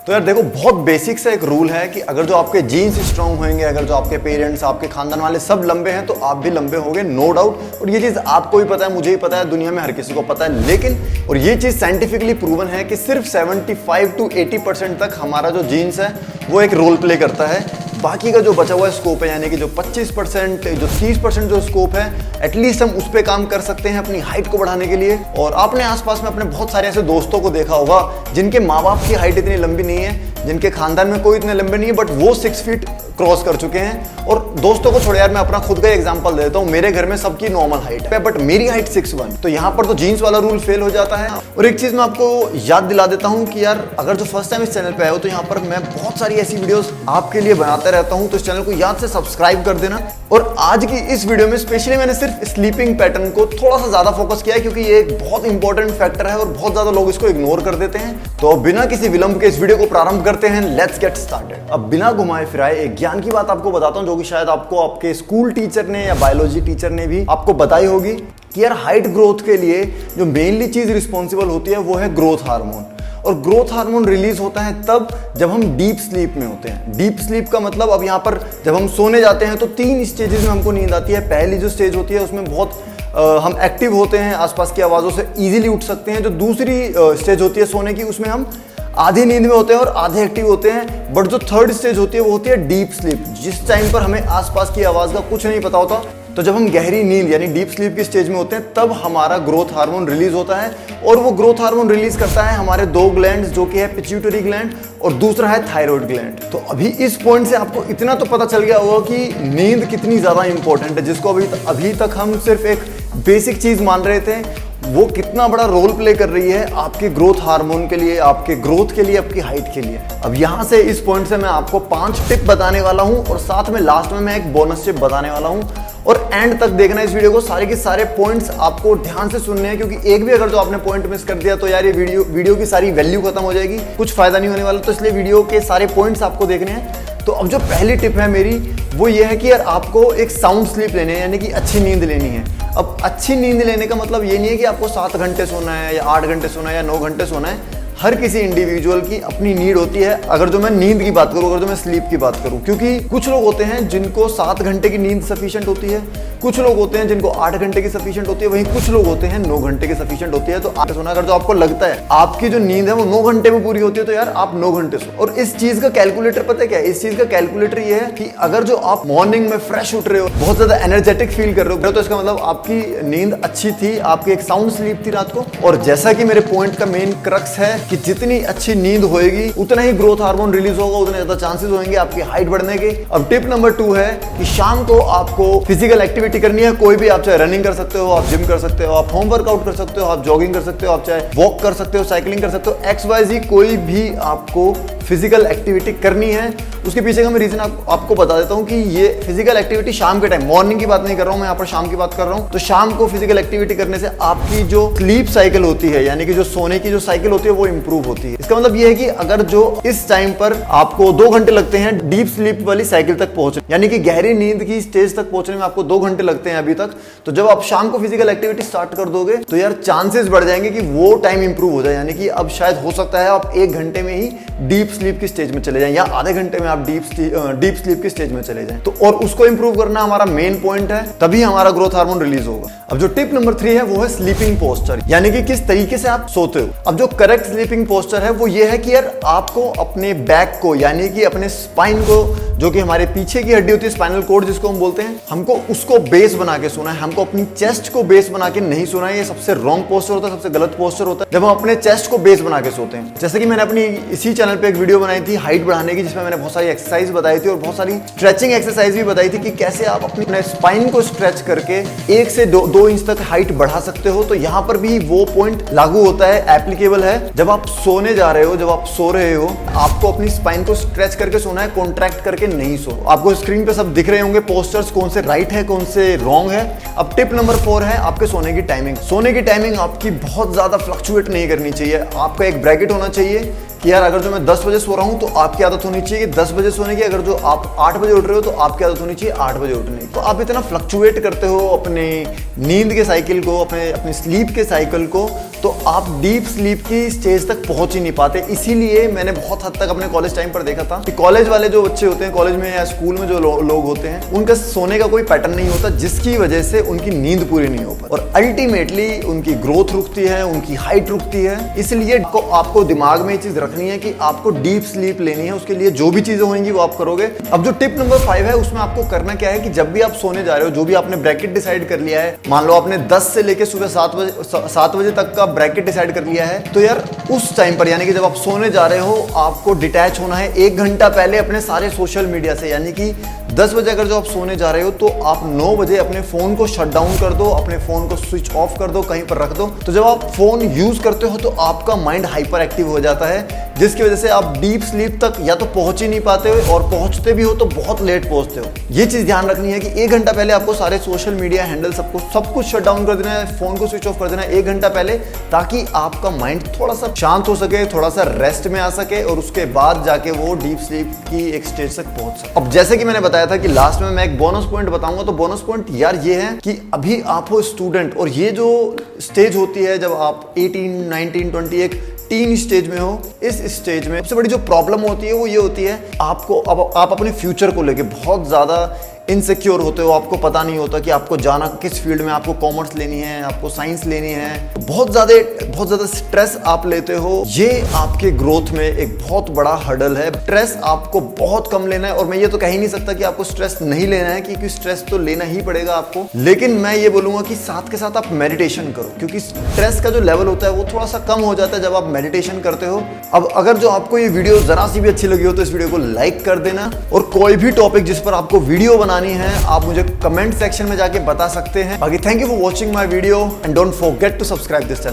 तो यार देखो, बहुत बेसिक सा एक रूल है कि अगर जो आपके जीन्स स्ट्रांग होंगे, अगर जो आपके पेरेंट्स, आपके खानदान वाले सब लंबे हैं, तो आप भी लंबे होगे, नो डाउट। और ये चीज़ आपको भी पता है, मुझे ही पता है, दुनिया में हर किसी को पता है। लेकिन और ये चीज़ साइंटिफिकली प्रूवन है कि सिर्फ 75 to 80% तक हमारा जो जीन्स है वो एक रोल प्ले करता है। बाकी का जो बचा हुआ स्कोप है, यानी कि जो 25%, जो 30% जो स्कोप है, एटलीस्ट हम उस पर काम कर सकते हैं अपनी हाइट को बढ़ाने के लिए। और आपने आसपास में अपने बहुत सारे ऐसे दोस्तों को देखा होगा जिनके माँ बाप की हाइट इतनी लंबी नहीं है, जिनके खानदान में कोई इतने लंबे नहीं है, बट वो 6 फीट क्रॉस कर चुके हैं। और दोस्तों को छोड़ यार, मैं अपना खुद का एग्जांपल देता हूँ। मेरे घर में सबकी नॉर्मल हाइट है, बट मेरी हाइट 6'1", तो यहाँ पर तो जीन्स वाला रूल फेल हो जाता है। और एक चीज मैं आपको याद दिला देता हूँ कि यार अगर जो फर्स्ट टाइम इस चैनल पे आए हो, तो यहाँ पर मैं बहुत सारी ऐसी वीडियोस आपके लिए बनाता रहता हूँ, तो इस चैनल को याद से सब्सक्राइब कर देना। और आज की इस वीडियो में स्पेशली मैंने सिर्फ स्लीपिंग पैटर्न को थोड़ा सा ज्यादा फोकस किया है, क्योंकि ये एक बहुत इंपॉर्टेंट फैक्टर है और बहुत ज्यादा लोग इसको इग्नोर कर देते हैं। तो बिना किसी विलंब के इस वीडियो को प्रारंभ करते हैं। Let's get started. अब बिना घुमाए फिराए एक ज्ञान की बात आपको बताता हूं, जो कि शायद आपको आपके स्कूल टीचर ने या बायोलॉजी टीचर ने भी आपको बताई होगी कि यार हाइट ग्रोथ के लिए जो मेनली चीज रिस्पॉन्सिबल होती है वो है ग्रोथ हार्मोन। और ग्रोथ हार्मोन रिलीज होता है तब जब हम डीप स्लीप में होते हैं। डीप स्लीप का मतलब, अब यहाँ पर जब हम सोने जाते हैं तो 3 स्टेजेस में हमको नींद आती है। पहली जो स्टेज होती है उसमें बहुत हम एक्टिव होते हैं, आसपास की आवाज़ों से इजीली उठ सकते हैं। जो दूसरी स्टेज होती है सोने की, उसमें हम आधी नींद में होते हैं और आधे एक्टिव होते हैं। बट जो थर्ड स्टेज होती है वो होती है डीप स्लीप, जिस टाइम पर हमें आसपास की आवाज़ का कुछ नहीं पता होता। तो जब हम गहरी नींद यानी डीप स्लीप की स्टेज में होते हैं, तब हमारा ग्रोथ हार्मोन रिलीज होता है। और वो ग्रोथ हार्मोन रिलीज करता है हमारे 2 ग्लैंड्स, जो कि है पिट्यूटरी ग्लैंड और दूसरा है थायराइड ग्लैंड। तो अभी इस पॉइंट से आपको इतना तो पता चल गया होगा कि नींद कितनी ज्यादा इंपॉर्टेंट है, जिसको अभी तक हम सिर्फ एक बेसिक चीज मान रहे थे, वो कितना बड़ा रोल प्ले कर रही है आपके ग्रोथ हार्मोन के लिए, आपके ग्रोथ के लिए, आपकी हाइट के लिए। अब यहाँ से इस पॉइंट से मैं आपको 5 टिप बताने वाला हूँ और साथ में लास्ट में मैं एक बोनस टिप बताने वाला हूँ। और एंड तक देखना इस वीडियो को, सारे के सारे पॉइंट्स आपको ध्यान से सुनने हैं, क्योंकि एक भी अगर जो आपने पॉइंट मिस कर दिया तो यार ये वीडियो की सारी वैल्यू खत्म हो जाएगी, कुछ फायदा नहीं होने वाला। तो इसलिए वीडियो के सारे पॉइंट्स आपको देखने हैं। तो अब जो पहली टिप है मेरी, वो ये है कि यार आपको एक साउंड स्लीप लेनी है, यानी कि अच्छी नींद लेनी है। अब अच्छी नींद लेने का मतलब ये नहीं है कि आपको 7 घंटे सोना है या 8 घंटे सोना है या 9 घंटे सोना है। हर किसी इंडिविजुअल की अपनी नीड होती है। अगर जो मैं नींद की बात करूं, अगर जो मैं स्लीप की बात करूं, क्योंकि कुछ लोग होते हैं जिनको 7 घंटे की नींद सफिशिएंट होती है, कुछ लोग होते हैं जिनको 8 घंटे की सफिशिएंट होती है, वहीं कुछ लोग होते हैं 9 घंटे की सफिशिएंट होती है। तो आप सोना, अगर जो आपको लगता है आपकी जो नींद है वो 9 घंटे में पूरी होती है, तो यार आप 9 घंटे सो। और इस चीज का कैलकुलेटर पता है क्या है? इस चीज का कैलकुलेटर ये है कि अगर जो आप मॉर्निंग में फ्रेश उठ रहे हो, बहुत ज्यादा एनर्जेटिक फील कर रहे हो, तो इसका मतलब आपकी नींद अच्छी थी, आपकी एक साउंड स्लीप थी रात को। और जैसा कि मेरे पॉइंट का मेन क्रक्स है कि जितनी अच्छी नींद होएगी उतना ही ग्रोथ हार्मोन रिलीज होगा, उतने ज्यादा चांसेस होंगे आपकी हाइट बढ़ने के। अब टिप नंबर 2 है कि शाम को आपको फिजिकल एक्टिविटी करनी है, कोई भी। आप चाहे रनिंग कर सकते हो, आप जिम कर सकते हो, आप होम वर्कआउट कर सकते हो, आप जॉगिंग कर सकते हो, आप चाहे वॉक कर सकते हो, साइकिलिंग कर सकते हो, XYZ कोई भी आपको फिजिकल एक्टिविटी करनी है। उसके पीछे का मैं रीजन आपको बता देता हूँ कि ये फिजिकल एक्टिविटी शाम के टाइम, मॉर्निंग की बात नहीं कर रहा हूँ मैं यहाँ पर, शाम की बात कर रहा हूँ। तो शाम को फिजिकल एक्टिविटी करने से आपकी जो स्लीप साइकिल होती है, यानी कि जो सोने की जो साइकिल होती है, वो इंप्रूव होती है। इसका मतलब ये है कि अगर जो इस टाइम पर आपको 2 घंटे लगते हैं डीप स्लीप वाली साइकिल तक पहुंचने, यानी कि गहरी नींद की स्टेज तक पहुंचने में आपको 2 घंटे लगते हैं अभी तक, तो जब आप शाम को फिजिकल एक्टिविटी स्टार्ट कर दोगे तो यार चांसेस बढ़ जाएंगे कि वो टाइम इंप्रूव हो जाए। यानी कि अब शायद हो सकता है आप 1 घंटे में ही डीप स्लीप की स्टेज में चले जाएं, या आधे घंटे में आप डीप स्लीप की स्टेज में चले जाएं। तो और उसको इंप्रूव करना हमारा मेन पॉइंट है, तभी हमारा ग्रोथ हार्मोन रिलीज होगा। अब जो टिप नंबर 3 है वो है स्लीपिंग पोस्चर, यानी कि किस तरीके से आप सोते हो। अब जो करेक्ट स्लीपिंग पोस्चर है वो ये है कि यार आपको अपने बैक को, यानी कि अपने स्पाइन को, जो कि हमारे पीछे की हड्डी होती है, स्पाइनल कॉर्ड जिसको हम बोलते हैं, हमको उसको बेस बना के सोना है। हमको अपनी चेस्ट को बेस बना के नहीं सोना है। ये सबसे रॉन्ग पोस्चर होता है, सबसे गलत पोस्चर होता है जब हम अपने चेस्ट को बेस बना के सोते हैं। जैसे कि मैंने अपनी इसी चैनल पे एक वीडियो बनाई थी हाइट बढ़ाने की, जिसमें मैंने बहुत सारी एक्सरसाइज बताई थी और बहुत सारी स्ट्रेचिंग एक्सरसाइज भी बताई थी कि कैसे आप अपने स्पाइन को स्ट्रेच करके 1 से 2 इंच तक हाइट बढ़ा सकते हो। तो यहाँ पर भी वो पॉइंट लागू होता है, एप्लीकेबल है। जब आप सोने जा रहे हो, जब आप सो रहे हो, आपको अपनी स्पाइन को स्ट्रेच करके सोना है, कॉन्ट्रैक्ट करके नहीं सो। आपको स्क्रीन पे सब दिख रहे होंगे पोस्टर्स, कौन से राइट है कौन से रॉन्ग है। अब टिप नंबर 4 है आपके सोने की टाइमिंग। सोने की टाइमिंग आपकी बहुत ज्यादा फ्लक्चुएट नहीं करनी चाहिए। आपका एक ब्रैकेट होना चाहिए कि यार अगर जो मैं 10 बजे सो रहा हूँ तो आपकी आदत होनी चाहिए कि 10 बजे सोने की। अगर जो आप 8 बजे उठ रहे हो तो आपकी आदत होनी चाहिए 8 बजे उठने की। तो आप इतना फ्लक्चुएट करते हो अपने नींद के साइकिल को, अपनी स्लीप के साइकिल को, तो आप डीप स्लीप की स्टेज तक पहुंच ही नहीं पाते। इसीलिए मैंने बहुत हद तक अपने कॉलेज टाइम पर देखा था कि कॉलेज वाले जो बच्चे होते हैं, कॉलेज में या स्कूल में जो लोग होते हैं, उनका सोने का कोई पैटर्न नहीं होता, जिसकी वजह से उनकी नींद पूरी नहीं हो पाती और अल्टीमेटली उनकी ग्रोथ रुकती है, उनकी हाइट रुकती है। इसलिए आपको दिमाग में ये चीज रखनी है कि आपको डीप स्लीप लेनी है। उसके लिए जो भी चीजें होंगी वो आप करोगे। अब जो टिप नंबर 5 है, उसमें आपको करना क्या है कि जब भी आप सोने जा रहे हो, जो भी आपने ब्रैकेट डिसाइड कर लिया है, मान लो आपने 10 से लेकर सुबह 7 बजे तक का ब्रैकेट डिसाइड कर लिया है, तो यार उस टाइम पर यानी कि जब आप सोने जा रहे हो, आपको डिटैच होना है 1 घंटा पहले अपने सारे सोशल मीडिया से। यानी कि 10 बजे अगर जो आप सोने जा रहे हो तो आप 9 बजे अपने फोन को शट डाउन कर दो, अपने फोन को स्विच ऑफ कर दो, कहीं पर रख दो। तो जब आप फोन यूज करते हो तो आपका माइंड हाइपर एक्टिव हो जाता है, जिसकी वजह से आप डीप स्लीप तक या तो पहुंच ही नहीं पाते हो, और पहुंचते भी हो तो बहुत लेट पहुंचते हो। ये चीज ध्यान रखनी है कि 1 घंटा पहले आपको सारे सोशल मीडिया हैंडल सब कुछ शट डाउन कर देना है, फोन को स्विच ऑफ कर देना है 1 घंटा पहले, ताकि आपका माइंड थोड़ा सा शांत हो सके, थोड़ा सा रेस्ट में आ सके, और उसके बाद जाके वो डीप स्लीप की एक स्टेज तक पहुंच सके। अब जैसे कि मैंने बताया था कि लास्ट में मैं एक बोनस पॉइंट बताऊंगा, तो बोनस पॉइंट यार ये है कि अभी आप हो स्टूडेंट, और ये जो स्टेज होती है जब आप 18, 19, 20 एक टीन स्टेज में हो, इस स्टेज में सबसे बड़ी जो प्रॉब्लम होती है वो ये होती है, आपको अब आप अपने फ्यूचर को लेके बहुत ज्यादा इनसिक्योर होते हो। आपको पता नहीं होता कि आपको जाना किस फील्ड में, आपको कॉमर्स लेनी है, आपको साइंस लेनी है, बहुत ज्यादा स्ट्रेस आप लेते हो। ये आपके ग्रोथ में एक बहुत बड़ा हर्डल है। स्ट्रेस आपको बहुत कम लेना है, और मैं ये तो कह ही नहीं सकता कि आपको स्ट्रेस नहीं लेना है, क्योंकि स्ट्रेस तो लेना ही पड़ेगा आपको। लेकिन मैं ये बोलूंगा कि साथ के साथ आप मेडिटेशन करो, क्योंकि स्ट्रेस का जो लेवल होता है वो थोड़ा सा कम हो जाता है जब आप मेडिटेशन करते हो। अब अगर जो आपको ये वीडियो जरा सी भी अच्छी लगी हो तो इस वीडियो को लाइक कर देना, और कोई भी टॉपिक जिस पर आपको वीडियो बनानी है आप मुझे कमेंट सेक्शन में जाके बता सकते हैं। बाकी thank you for watching my video and don't forget to subscribe this channel.